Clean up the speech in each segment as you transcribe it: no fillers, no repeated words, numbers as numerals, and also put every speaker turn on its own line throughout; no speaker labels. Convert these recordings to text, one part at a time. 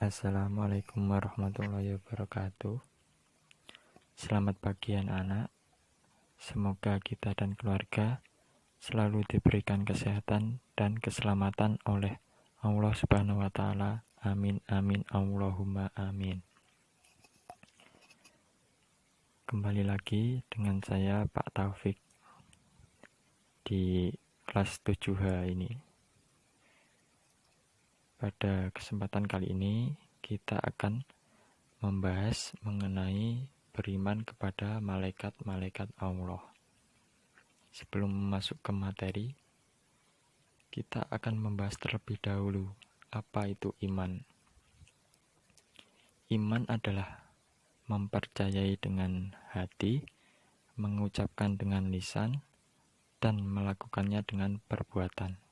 Assalamualaikum warahmatullahi wabarakatuh. Selamat pagi anak-anak. Semoga kita dan keluarga selalu diberikan kesehatan dan keselamatan oleh Allah Subhanahu wa taala. Amin amin Allahumma amin. Kembali lagi dengan saya Pak Taufik di kelas 7H ini. Pada kesempatan kali ini kita akan membahas mengenai beriman kepada malaikat-malaikat Allah. Sebelum masuk ke materi, kita akan membahas terlebih dahulu apa itu iman. Iman adalah mempercayai dengan hati, mengucapkan dengan lisan, dan melakukannya dengan perbuatan.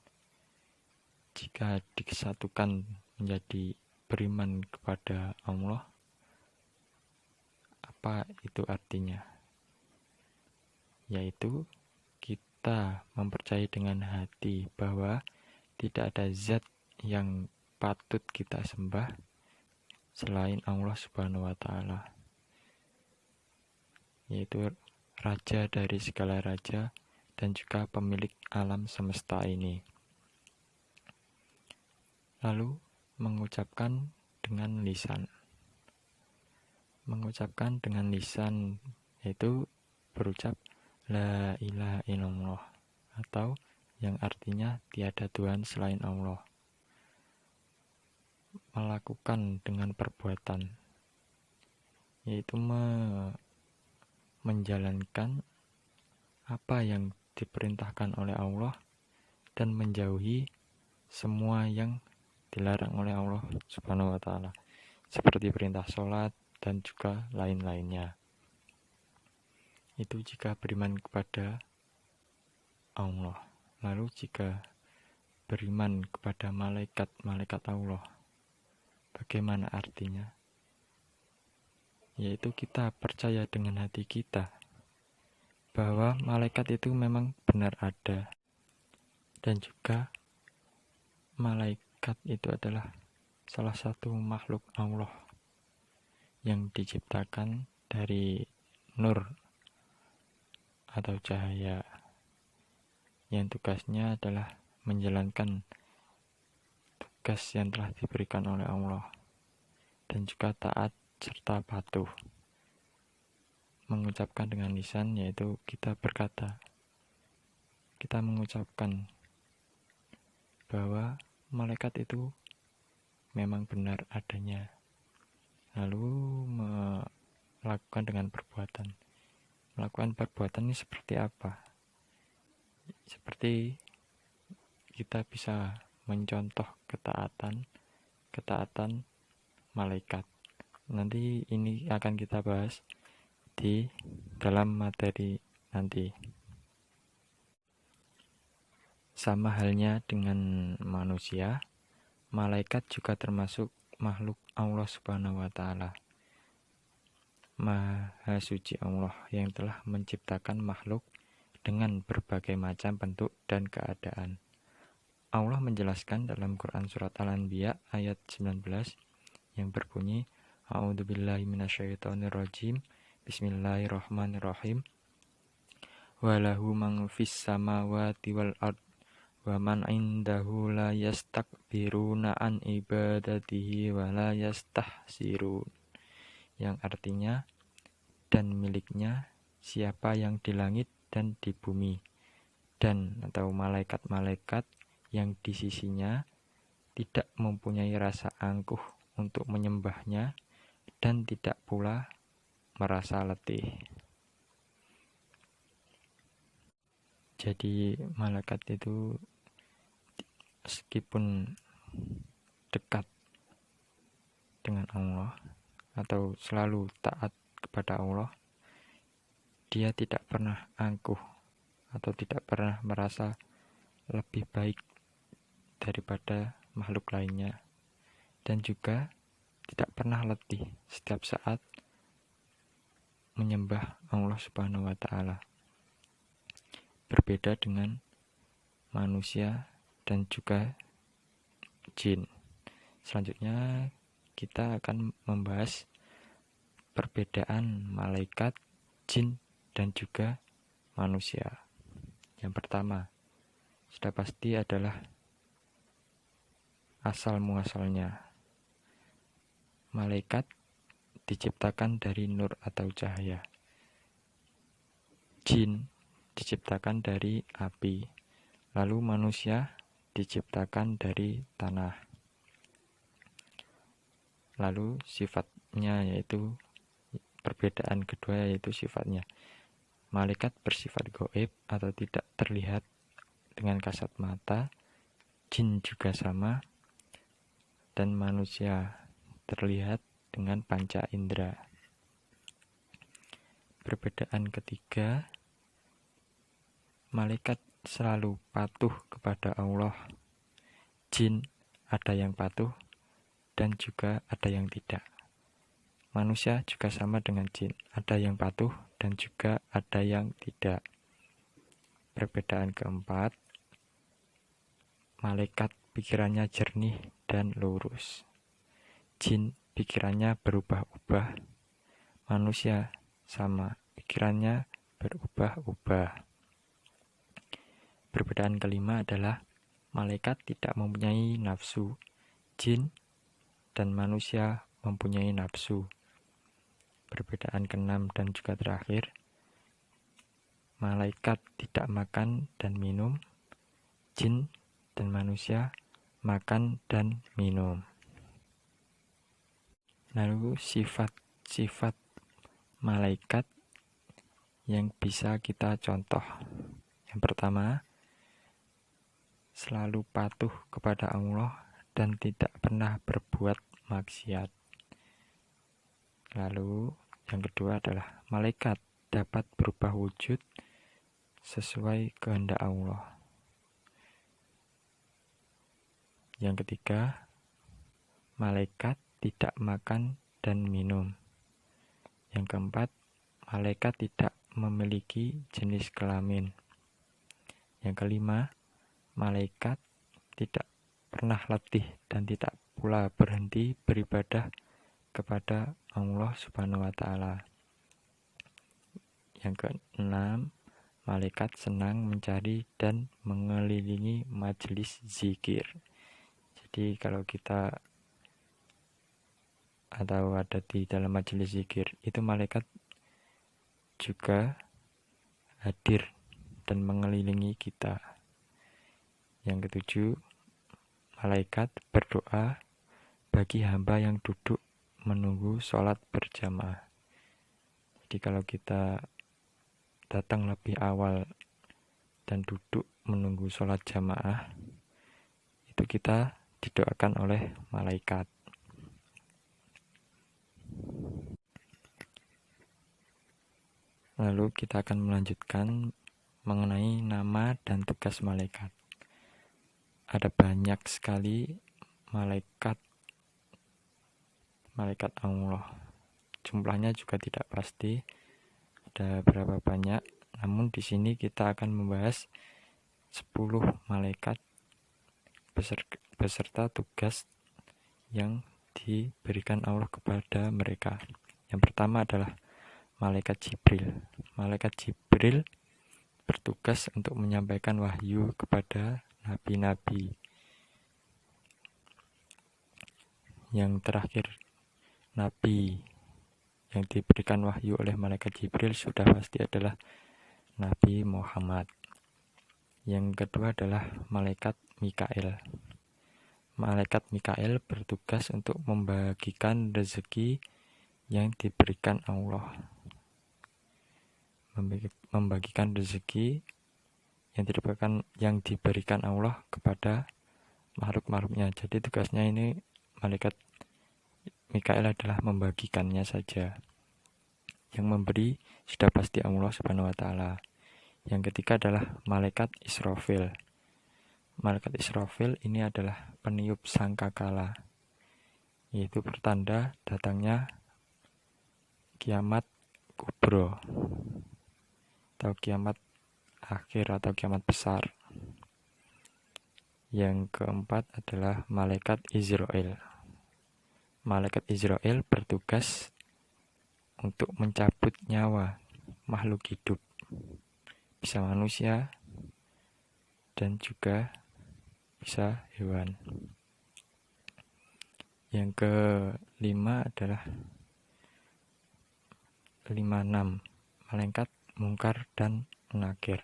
Jika disatukan menjadi beriman kepada Allah, apa itu artinya? Yaitu kita mempercayai dengan hati bahwa tidak ada zat yang patut kita sembah selain Allah Subhanahu wa taala, yaitu raja dari segala raja dan juga pemilik alam semesta ini. Lalu mengucapkan dengan lisan. Mengucapkan dengan lisan yaitu berucap La ilaha illallah, atau yang artinya tiada Tuhan selain Allah. Melakukan dengan perbuatan, yaitu menjalankan apa yang diperintahkan oleh Allah dan menjauhi semua yang dilarang oleh Allah Subhanahu wa taala, seperti perintah sholat dan juga lain-lainnya. Itu jika beriman kepada Allah. Lalu jika beriman kepada malaikat-malaikat Allah, bagaimana artinya? Yaitu kita percaya dengan hati kita bahwa malaikat itu memang benar ada, dan juga malaikat itu adalah salah satu makhluk Allah yang diciptakan dari nur atau cahaya, yang tugasnya adalah menjalankan tugas yang telah diberikan oleh Allah, dan juga taat serta patuh. Mengucapkan dengan lisan yaitu kita berkata, kita mengucapkan bahwa malaikat itu memang benar adanya. Lalu melakukan dengan perbuatan. Melakukan perbuatan ini seperti apa? Seperti kita bisa mencontoh ketaatan malaikat. Nanti ini akan kita bahas di dalam materi nanti. Sama halnya dengan manusia, malaikat juga termasuk makhluk Allah Subhanahu wa taala. Maha suci Allah yang telah menciptakan makhluk dengan berbagai macam bentuk dan keadaan. Allah menjelaskan dalam Quran surat Al-Anbiya ayat 19 yang berbunyi A'udzubillahi minasyaitonirrajim. Bismillahirrahmanirrahim. Walahu man fis samawati wal ard wa man indahu la yastakbiruna an ibadatihi wa la yastahsirun. Yang artinya, dan miliknya siapa yang di langit dan di bumi, dan atau malaikat-malaikat yang di sisinya tidak mempunyai rasa angkuh untuk menyembahnya dan tidak pula merasa letih. Jadi malaikat itu meskipun dekat dengan Allah atau selalu taat kepada Allah, dia tidak pernah angkuh atau tidak pernah merasa lebih baik daripada makhluk lainnya, dan juga tidak pernah letih setiap saat menyembah Allah Subhanahu wa taala. Berbeda dengan manusia dan juga jin. Selanjutnya kita akan membahas perbedaan malaikat, jin, dan juga manusia. Yang pertama, sudah pasti adalah asal-muasalnya. Malaikat diciptakan dari nur atau cahaya. Jin diciptakan dari api. Lalu manusia diciptakan dari tanah. Lalu sifatnya yaitu perbedaan kedua yaitu sifatnya. Malaikat bersifat gaib atau tidak terlihat dengan kasat mata. Jin juga sama. Dan manusia terlihat dengan panca indera. Perbedaan ketiga, malaikat selalu patuh kepada Allah. Jin ada yang patuh dan juga ada yang tidak. Manusia juga sama dengan jin, ada yang patuh dan juga ada yang tidak. Perbedaan keempat, malaikat pikirannya jernih dan lurus. Jin pikirannya berubah-ubah. Manusia sama, pikirannya berubah-ubah. Perbedaan kelima adalah malaikat tidak mempunyai nafsu. Jin dan manusia mempunyai nafsu. Perbedaan keenam dan juga terakhir, malaikat tidak makan dan minum. Jin dan manusia makan dan minum. Lalu sifat-sifat malaikat yang bisa kita contoh. Yang pertama, selalu patuh kepada Allah dan tidak pernah berbuat maksiat. Lalu yang kedua adalah malaikat dapat berubah wujud sesuai kehendak Allah. Yang ketiga, malaikat tidak makan dan minum. Yang keempat, malaikat tidak memiliki jenis kelamin. Yang kelima, malaikat tidak pernah letih dan tidak pula berhenti beribadah kepada Allah Subhanahu wa Ta'ala. Yang keenam, malaikat senang mencari dan mengelilingi majelis zikir. Jadi kalau kita atau ada di dalam majelis zikir, itu malaikat juga hadir dan mengelilingi kita. Yang ketujuh, malaikat berdoa bagi hamba yang duduk menunggu sholat berjamaah. Jadi kalau kita datang lebih awal dan duduk menunggu sholat jamaah, itu kita didoakan oleh malaikat. Lalu kita akan melanjutkan mengenai nama dan tugas malaikat. Ada banyak sekali malaikat Allah. Jumlahnya juga tidak pasti ada berapa banyak. Namun di sini kita akan membahas 10 malaikat beserta tugas yang diberikan Allah kepada mereka. Yang pertama adalah malaikat Jibril. Malaikat Jibril bertugas untuk menyampaikan wahyu kepada nabi-nabi. Yang terakhir, nabi yang diberikan wahyu oleh malaikat Jibril sudah pasti adalah Nabi Muhammad. Yang kedua adalah malaikat Mikail. Malaikat Mikail bertugas untuk membagikan rezeki yang diberikan Allah. Membagikan rezeki yang diberikan Allah kepada makhluk-makhluknya. Jadi tugasnya ini malaikat Mikail adalah membagikannya saja. Yang memberi sudah pasti Allah Subhanahu wa Ta'ala. Yang ketiga adalah malaikat Israfil. Malaikat Israfil ini adalah peniup sangkakala, yaitu pertanda datangnya kiamat kubro atau kiamat akhir atau kiamat besar. Yang keempat adalah malaikat Izrail. malaikat Israel bertugas untuk mencabut nyawa makhluk hidup, bisa manusia dan juga bisa hewan. Yang kelima adalah 56, malaikat mungkar dan nakir.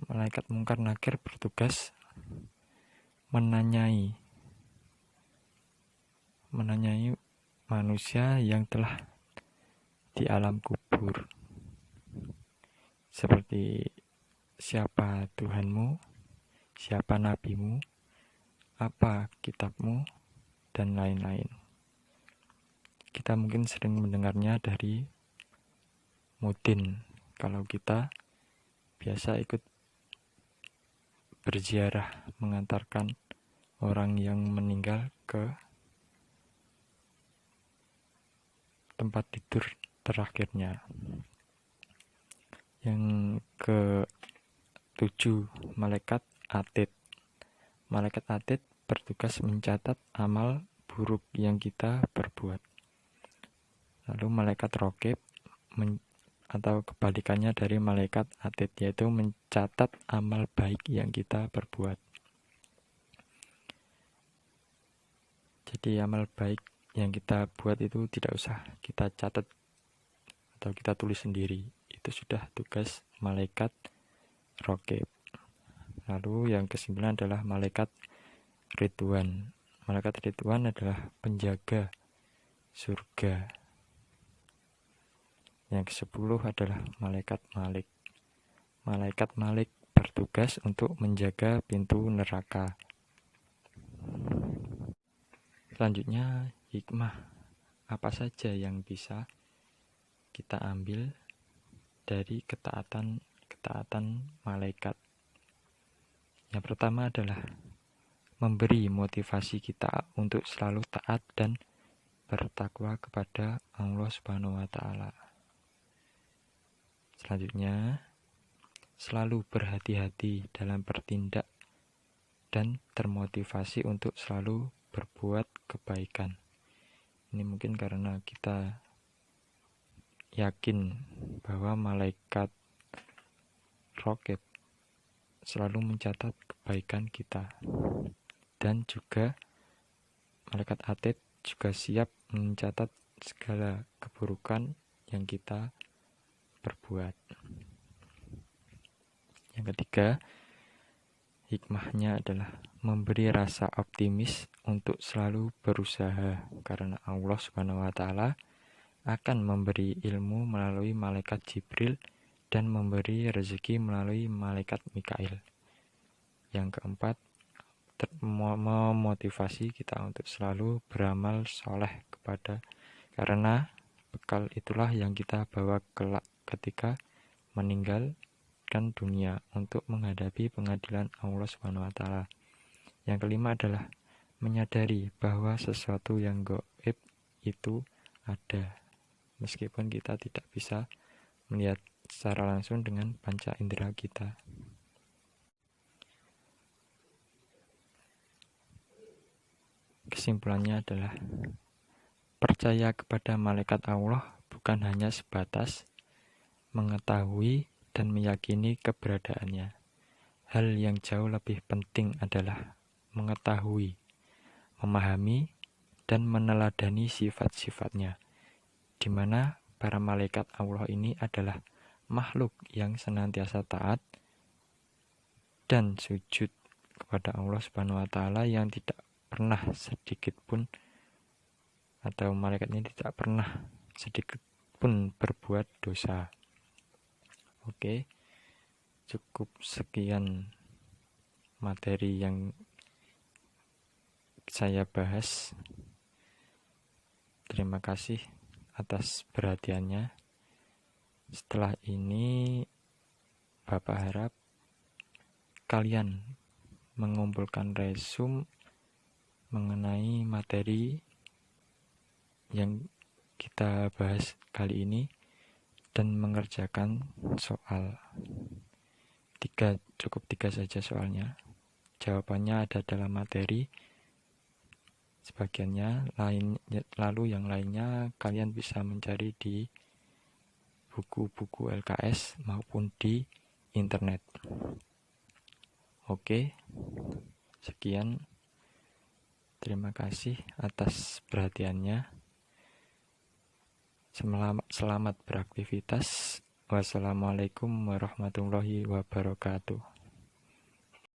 Malaikat mungkar nakir bertugas menanyai manusia yang telah di alam kubur, seperti siapa Tuhanmu, siapa nabimu, apa kitabmu, dan lain-lain. Kita mungkin sering mendengarnya dari mudin kalau kita biasa ikut berziarah mengantarkan orang yang meninggal ke tempat tidur terakhirnya. Yang ke-7, malaikat atid. Malaikat atid bertugas mencatat amal buruk yang kita perbuat. Lalu malaikat raqib atau kebalikannya dari malaikat atid, yaitu mencatat amal baik yang kita perbuat. Jadi amal baik yang kita buat itu tidak usah kita catat atau kita tulis sendiri, itu sudah tugas malaikat raqib. Lalu yang ke-9 adalah malaikat Ridwan. Malaikat Ridwan adalah penjaga surga. Yang ke-10 adalah malaikat Malik. Malaikat Malik bertugas untuk menjaga pintu neraka. Selanjutnya, hikmah apa saja yang bisa kita ambil dari ketaatan malaikat. Yang pertama adalah memberi motivasi kita untuk selalu taat dan bertakwa kepada Allah Subhanahu wa Ta'ala. Selanjutnya, selalu berhati-hati dalam bertindak dan termotivasi untuk selalu berbuat kebaikan. Ini mungkin karena kita yakin bahwa malaikat raqib selalu mencatat kebaikan kita, dan juga malaikat atid juga siap mencatat segala keburukan yang kita berbuat. Yang ketiga, hikmahnya adalah memberi rasa optimis untuk selalu berusaha, karena Allah Subhanahu wa Ta'ala akan memberi ilmu melalui malaikat Jibril dan memberi rezeki melalui malaikat Mikail. Yang keempat, memotivasi kita untuk selalu beramal soleh karena bekal itulah yang kita bawa kelak ketika meninggalkan dunia untuk menghadapi pengadilan Allah Subhanahu wa Ta'ala. Yang kelima adalah menyadari bahwa sesuatu yang gaib itu ada, meskipun kita tidak bisa melihat secara langsung dengan panca indera kita. Kesimpulannya adalah percaya kepada malaikat Allah bukan hanya sebatas mengetahui dan meyakini keberadaannya. Hal yang jauh lebih penting adalah mengetahui, memahami, dan meneladani sifat-sifatnya, di mana para malaikat Allah ini adalah makhluk yang senantiasa taat dan sujud kepada Allah Subhanahu wa Ta'ala, yang tidak pernah sedikit pun, atau malaikat ini tidak pernah sedikit pun berbuat dosa. Oke, cukup sekian materi yang saya bahas. Terima kasih atas perhatiannya. Setelah ini, Bapak harap kalian mengumpulkan resume mengenai materi yang kita bahas kali ini dan mengerjakan soal. Cukup tiga saja soalnya. Jawabannya ada dalam materi. sebagiannya, lalu yang lainnya kalian bisa mencari di buku-buku LKS maupun di internet. Oke, sekian. Terima kasih atas perhatiannya. Selamat beraktivitas. Wassalamualaikum warahmatullahi wabarakatuh.